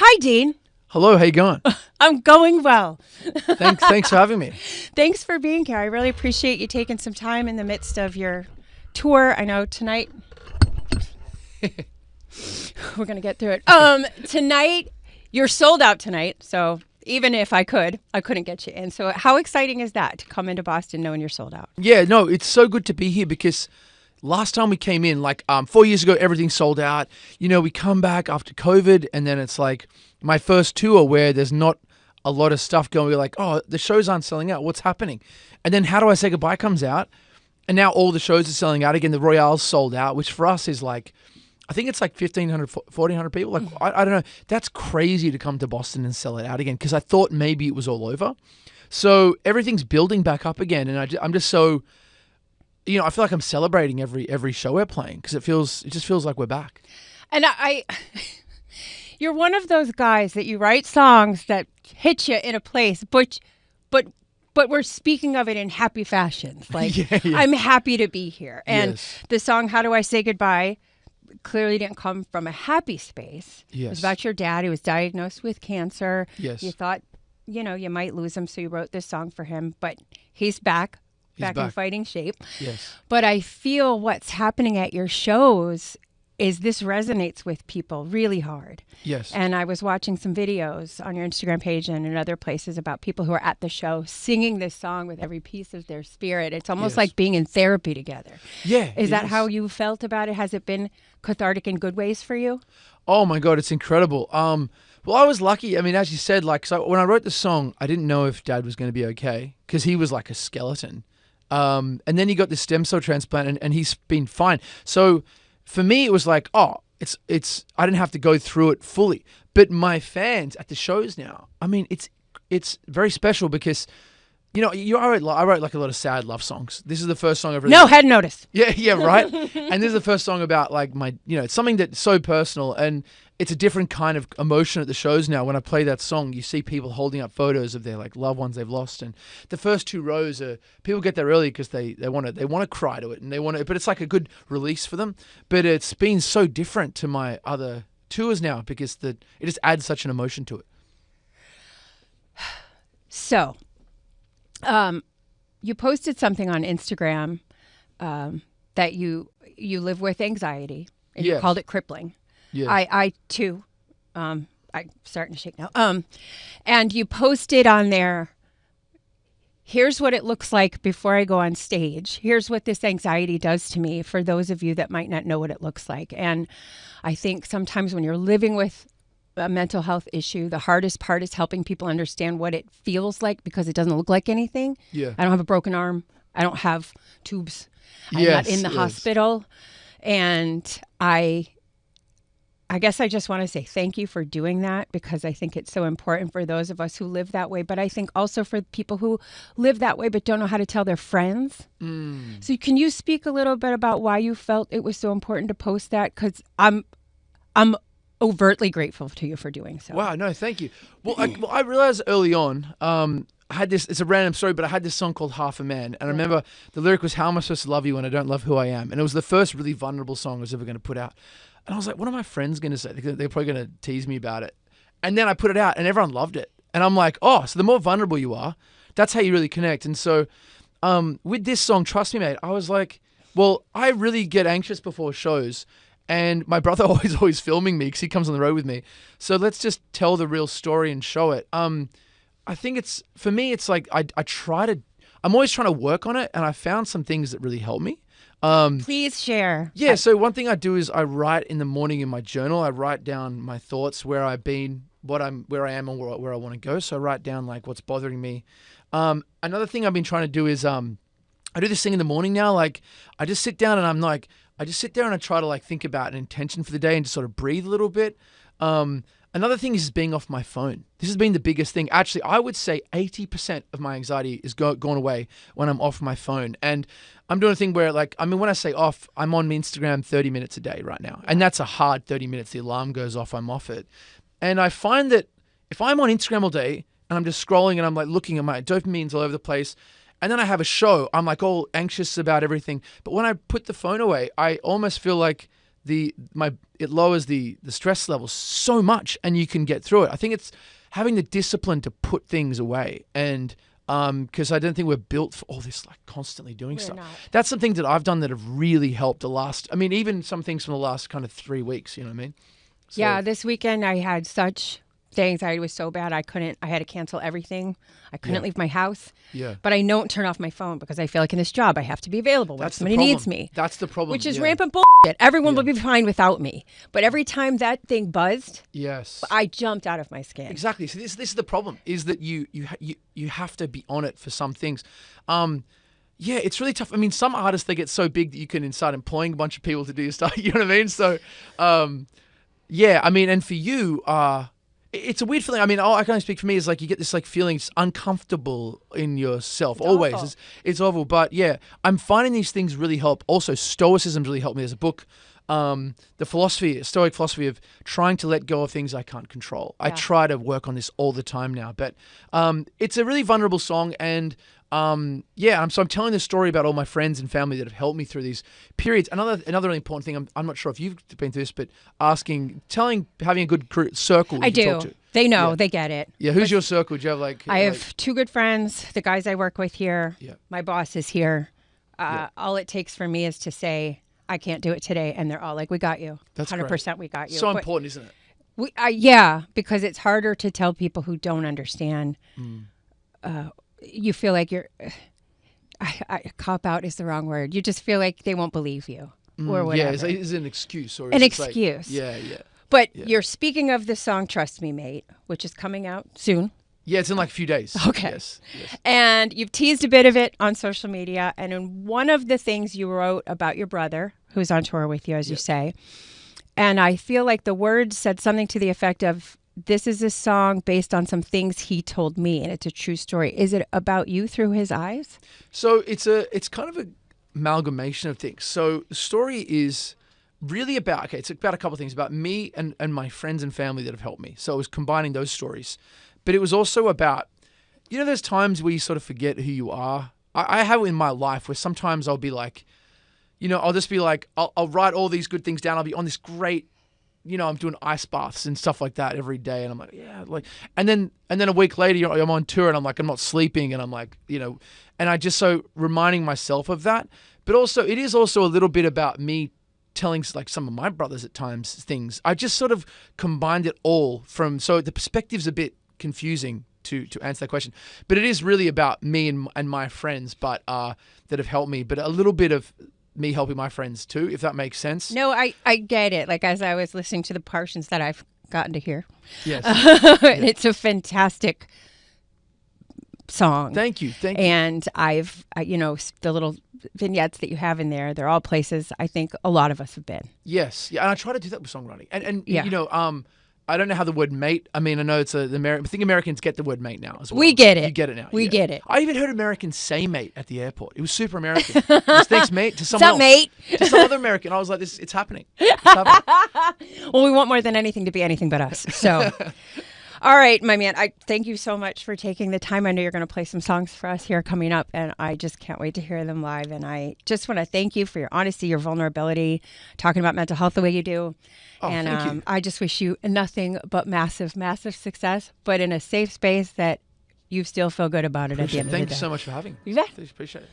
Hi, Dean. Hello, how you going? I'm going well. Thanks for having me. Thanks for being here. I really appreciate you taking some time in the midst of your tour. I know tonight we're going to get through it. Tonight, you're sold out tonight. So even if I couldn't get you in. So how exciting is that to come into Boston knowing you're sold out? Yeah, no, it's so good to be here because last time we came in, 4 years ago, everything sold out. You know, we come back after COVID and then it's like my first tour where there's not a lot of stuff going. We're like, oh, the shows aren't selling out. What's happening? And then How Do I Say Goodbye comes out and now all the shows are selling out again. The Royale's sold out, which for us is like, I think it's like 1,500, 1,400 people. Like, I don't know. That's crazy to come to Boston and sell it out again because I thought maybe it was all over. So everything's building back up again. And I'm just so, you know, I feel like I'm celebrating every show we're playing because it just feels like we're back. And you're one of those guys that you write songs that hit you in a place, but we're speaking of it in happy fashions. Like, yeah. I'm happy to be here. And yes. The song, How Do I Say Goodbye, clearly didn't come from a happy space. Yes. It was about your dad. He was diagnosed with cancer. Yes. You thought, you know, you might lose him, so you wrote this song for him, but he's back in fighting shape. Yes. But I feel what's happening at your shows is this resonates with people really hard. Yes. And I was watching some videos on your Instagram page and in other places about people who are at the show singing this song with every piece of their spirit. It's almost like being in therapy together. Yeah. Is that how you felt about it? Has it been cathartic in good ways for you? Oh my God, it's incredible. Well, I was lucky. I mean, as you said, so when I wrote the song, I didn't know if Dad was going to be okay because he was like a skeleton. And then he got this stem cell transplant and he's been fine. So for me, it was like, oh, it's I didn't have to go through it fully. But my fans at the shows now, I mean, it's very special because, you know, I wrote like a lot of sad love songs. This is the first song I've really... No, hadn't noticed. Yeah, right? And this is the first song about like it's something that's so personal and it's a different kind of emotion at the shows now. When I play that song, you see people holding up photos of their like loved ones they've lost, and the first two rows are people get there early because they want to cry to it and but it's like a good release for them. But it's been so different to my other tours now because it just adds such an emotion to it. So, you posted something on Instagram that you live with anxiety and you called it crippling. Yeah. I too, I'm starting to shake now. And you posted on there, here's what it looks like before I go on stage. Here's what this anxiety does to me for those of you that might not know what it looks like. And I think sometimes when you're living with a mental health issue, the hardest part is helping people understand what it feels like because it doesn't look like anything. Yeah. I don't have a broken arm. I don't have tubes. I'm not in the hospital. And I guess I just want to say thank you for doing that because I think it's so important for those of us who live that way. But I think also for people who live that way but don't know how to tell their friends. So can you speak a little bit about why you felt it was so important to post that? Because I'm overtly grateful to you for doing so. Wow, no, thank you. Well, I realized early on, I had this, it's a random story, but I had this song called Half a Man. And I remember the lyric was, how am I supposed to love you when I don't love who I am? And it was the first really vulnerable song I was ever going to put out. And I was like, what are my friends going to say? They're probably going to tease me about it. And then I put it out and everyone loved it. And I'm like, oh, so the more vulnerable you are, that's how you really connect. And so with this song, Trust Me, Mate, I was like, well, I really get anxious before shows. And my brother always filming me because he comes on the road with me. So let's just tell the real story and show it. I think for me, it's like I'm always trying to work on it. And I found some things that really help me. Please share. Yeah, so one thing I do is I write in the morning in my journal. I write down my thoughts, where I've been, where I am, and where I want to go. So I write down like what's bothering me. Another thing I've been trying to do is I do this thing in the morning now. Like I just sit down and I just sit there and I try to like think about an intention for the day and just sort of breathe a little bit. Another thing is being off my phone. This has been the biggest thing. Actually, I would say 80% of my anxiety is gone away when I'm off my phone. And I'm doing a thing where when I say off, I'm on Instagram 30 minutes a day right now. And that's a hard 30 minutes. The alarm goes off, I'm off it. And I find that if I'm on Instagram all day and I'm just scrolling and I'm like looking at my dopamines all over the place, and then I have a show, I'm like all anxious about everything. But when I put the phone away, I almost feel like it lowers the stress levels so much, and you can get through it. I think it's having the discipline to put things away, and because I don't think we're built for all this like constantly doing stuff. Not. That's some things that I've done that have really helped even some things from the last kind of 3 weeks, you know what I mean? So, yeah, this weekend I had such the anxiety was so bad I had to cancel everything. I couldn't leave my house. Yeah. But I don't turn off my phone because I feel like in this job I have to be available when somebody needs me. That's the problem. Which is rampant bullshit. Everyone would be fine without me. But every time that thing buzzed, I jumped out of my skin. Exactly. So this is the problem, is that you have to be on it for some things. Yeah, it's really tough. I mean, some artists, they get so big that you can start employing a bunch of people to do your stuff. You know what I mean? So, yeah, I mean, and for you, it's a weird feeling. I mean, I can only speak for me. Is like you get this like feeling uncomfortable in yourself. It's always. Awful. It's awful. But yeah, I'm finding these things really help. Also, stoicism really helped me. There's a book, the Stoic philosophy of trying to let go of things I can't control. Yeah. I try to work on this all the time now. But it's a really vulnerable song, and I'm telling this story about all my friends and family that have helped me through these periods. Another really important thing, I'm not sure if you've been through this, but having a good circle I you do. talk to. They know, they get it. Yeah, who's your circle? Do you have I have 2 good friends, the guys I work with here. Yeah. My boss is here. All it takes for me is to say, I can't do it today, and they're all like, we got you. That's 100% great. We got you. So important, isn't it? Because it's harder to tell people who don't understand. You feel like you're... cop out is the wrong word. You just feel like they won't believe you or whatever. Yeah, is it an excuse? Or an excuse. Yeah. But you're speaking of the song Trust Me, Mate, which is coming out soon. Yeah, it's in like a few days. Okay. Yes. And you've teased a bit of it on social media. And in one of the things you wrote about your brother, who's on tour with you, as you say, and I feel like the words said something to the effect of, this is a song based on some things he told me, and it's a true story. Is it about you through his eyes? So it's kind of an amalgamation of things. So the story is really about, it's about a couple of things, about me and my friends and family that have helped me. So it was combining those stories. But it was also about, there's times where you sort of forget who you are. I have in my life where sometimes I'll be like, I'll just be like, I'll write all these good things down. I'll be on this great, I'm doing ice baths and stuff like that every day. And I'm like, and then a week later, I'm on tour and I'm like, I'm not sleeping. And I'm like, and I just so reminding myself of that. But also, it is also a little bit about me telling like some of my brothers at times things. I just sort of combined it all so the perspective's a bit confusing to answer that question. But it is really about me and my friends, but that have helped me. But a little bit of me helping my friends too, if that makes sense. No, I get it. Like as I was listening to the portions that I've gotten to hear. Yes. It's a fantastic song. Thank you. And I've, the little vignettes that you have in there, they're all places I think a lot of us have been. Yes. Yeah. And I try to do that with songwriting. And I don't know how the word mate, I mean, I know it's I think Americans get the word mate now as well. We get it. You get it now. We get it. I even heard Americans say mate at the airport. It was super American. Thanks, mate, to someone else. Mate? To some other American. I was like, it's happening. It's happening. Well, we want more than anything to be anything but us. So, all right, my man, I thank you so much for taking the time. I know you're going to play some songs for us here coming up, and I just can't wait to hear them live. And I just want to thank you for your honesty, your vulnerability, talking about mental health the way you do. Oh, and thank you. I just wish you nothing but massive, massive success, but in a safe space that you still feel good about it at the end of the day. Thank you so much for having me. You bet. Appreciate it.